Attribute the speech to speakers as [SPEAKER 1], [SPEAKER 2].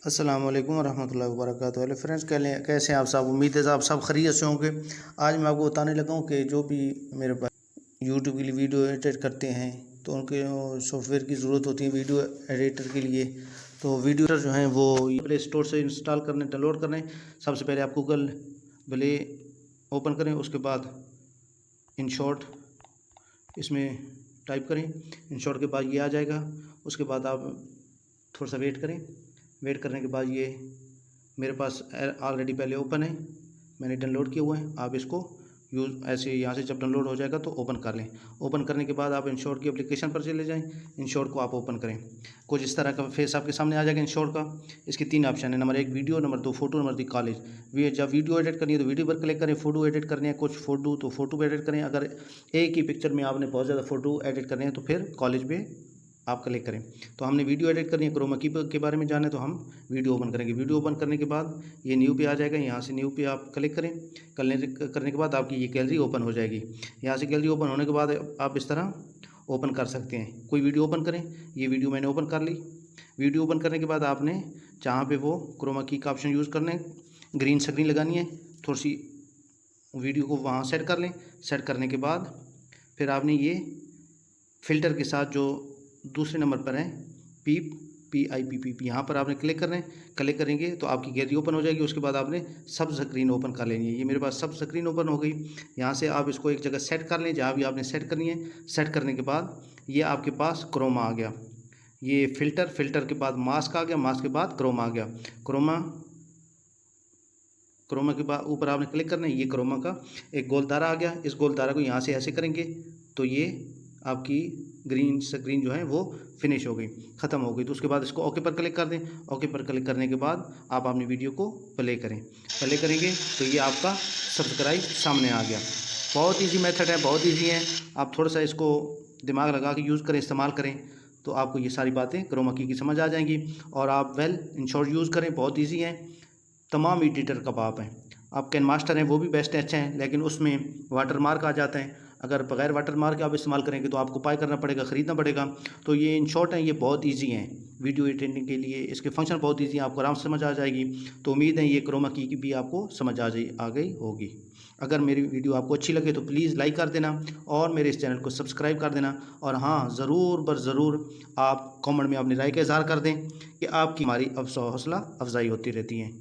[SPEAKER 1] अस्सलाम वालेकुम रहमतुल्लाहि व बरकातुहू। हेलो फ्रेंड्स, कैसे हैं आप सब? उम्मीद है आप सब खैरियत से होंगे। आज मैं आपको बताने लगा हूँ कि जो भी मेरे पास यूट्यूब के लिए वीडियो एडिट करते हैं तो उनके सॉफ्टवेयर की ज़रूरत होती है वीडियो एडिटर के लिए। तो वीडियो एडिटर जो हैं वो प्ले स्टोर से इंस्टॉल करने, डाउनलोड करने। सबसे पहले आप गूगल प्ले ओपन करें, उसके बाद InShot इसमें टाइप करें। InShot के बाद ये आ जाएगा। उसके बाद आप थोड़ा सा वेट करें। वेट करने के बाद ये मेरे पास ऑलरेडी पहले ओपन है, मैंने डाउनलोड किए हुए हैं। आप इसको यूज़ ऐसे यहाँ से जब डाउनलोड हो जाएगा तो ओपन कर लें। ओपन करने के बाद आप InShot की एप्लीकेशन पर चले जाएं। InShot को आप ओपन करें, कुछ इस तरह का फेस आपके सामने आ जाएगा InShot का। इसके 3 ऑप्शन है, number 1 video, number 2 photo, number 3 college. जब वीडियो एडिट करनी है तो वीडियो पर क्लिक करें, फ़ोटो एडिट करनी है कुछ फ़ोटो तो फ़ोटो पर एडिट करें। अगर एक ही पिक्चर में आपने बहुत ज़्यादा फ़ोटो एडिट करने हैं तो फिर कॉलेज पे आप क्लिक करें। तो हमने वीडियो एडिट करनी है, क्रोमा की के बारे में जाना है तो हम वीडियो ओपन करेंगे। वीडियो ओपन करने के बाद ये न्यू पे आ जाएगा, यहाँ से न्यू पे आप क्लिक करें। करने के बाद आपकी ये गैलरी ओपन हो जाएगी। यहाँ से गैलरी ओपन होने के बाद आप इस तरह ओपन कर सकते हैं, कोई वीडियो ओपन करें। ये वीडियो मैंने ओपन कर ली। वीडियो ओपन करने के बाद आपने जहाँ पे वो क्रोमा की का ऑप्शन यूज़ करना है, ग्रीन स्क्रीन लगानी है, थोड़ी सी वीडियो को वहाँ सेट कर लें। सेट करने के बाद फिर आपने ये फ़िल्टर के साथ जो दूसरे नंबर पर है PIPP, यहाँ पर आपने क्लिक करना है। क्लिक करेंगे तो आपकी गैलरी ओपन हो जाएगी। उसके बाद आपने सब स्क्रीन ओपन कर लेनी है। ये मेरे पास सब स्क्रीन ओपन हो गई। यहाँ से आप इसको एक जगह सेट कर लें जहाँ भी आपने सेट करनी है। सेट करने के बाद ये आपके पास क्रोमा आ गया। ये फ़िल्टर के बाद मास्क आ गया, मास्क के बाद क्रोमा आ गया। क्रोमा के बाद ऊपर आपने क्लिक करना है। ये क्रोमा का एक गोल दायरा आ गया। इस गोल दायरा को यहाँ से ऐसे करेंगे तो ये आपकी ग्रीन स्क्रीन जो है वो फिनिश हो गई, ख़त्म हो गई। तो उसके बाद इसको ओके पर क्लिक कर दें। ओके पर क्लिक करने के बाद आप अपनी वीडियो को प्ले करें। प्ले करेंगे तो ये आपका सब्सक्राइब सामने आ गया। बहुत इजी मेथड है, बहुत इजी है। आप थोड़ा सा इसको दिमाग लगा के यूज़ करें, इस्तेमाल करें तो आपको ये सारी बातें क्रोमा की समझ आ जाएंगी। और आप InShot यूज़ करें, बहुत ईजी है। तमाम एडिटर का बाप हैं। आप कैन मास्टर हैं वो भी बेस्ट है, अच्छे हैं, लेकिन उसमें वाटर मार्क आ जाता है। अगर बगैर वाटर मार्क के आप इस्तेमाल करेंगे तो आपको पाई करना पड़ेगा, ख़रीदना पड़ेगा। तो ये InShot है, ये बहुत इजी हैं वीडियो एडिटिंग के लिए। इसके फंक्शन बहुत इजी हैं, आपको आराम से समझ आ जाएगी। तो उम्मीद है ये क्रोमा की भी आपको समझ आ गई होगी। अगर मेरी वीडियो आपको अच्छी लगे तो प्लीज़ लाइक कर देना और मेरे इस चैनल को सब्सक्राइब कर देना। और हाँ, ज़रूर ज़रूर आप कमेंट में अपनी राय का इज़हार कर दें कि आपकी हमारी हौसला अफजाई होती रहती है।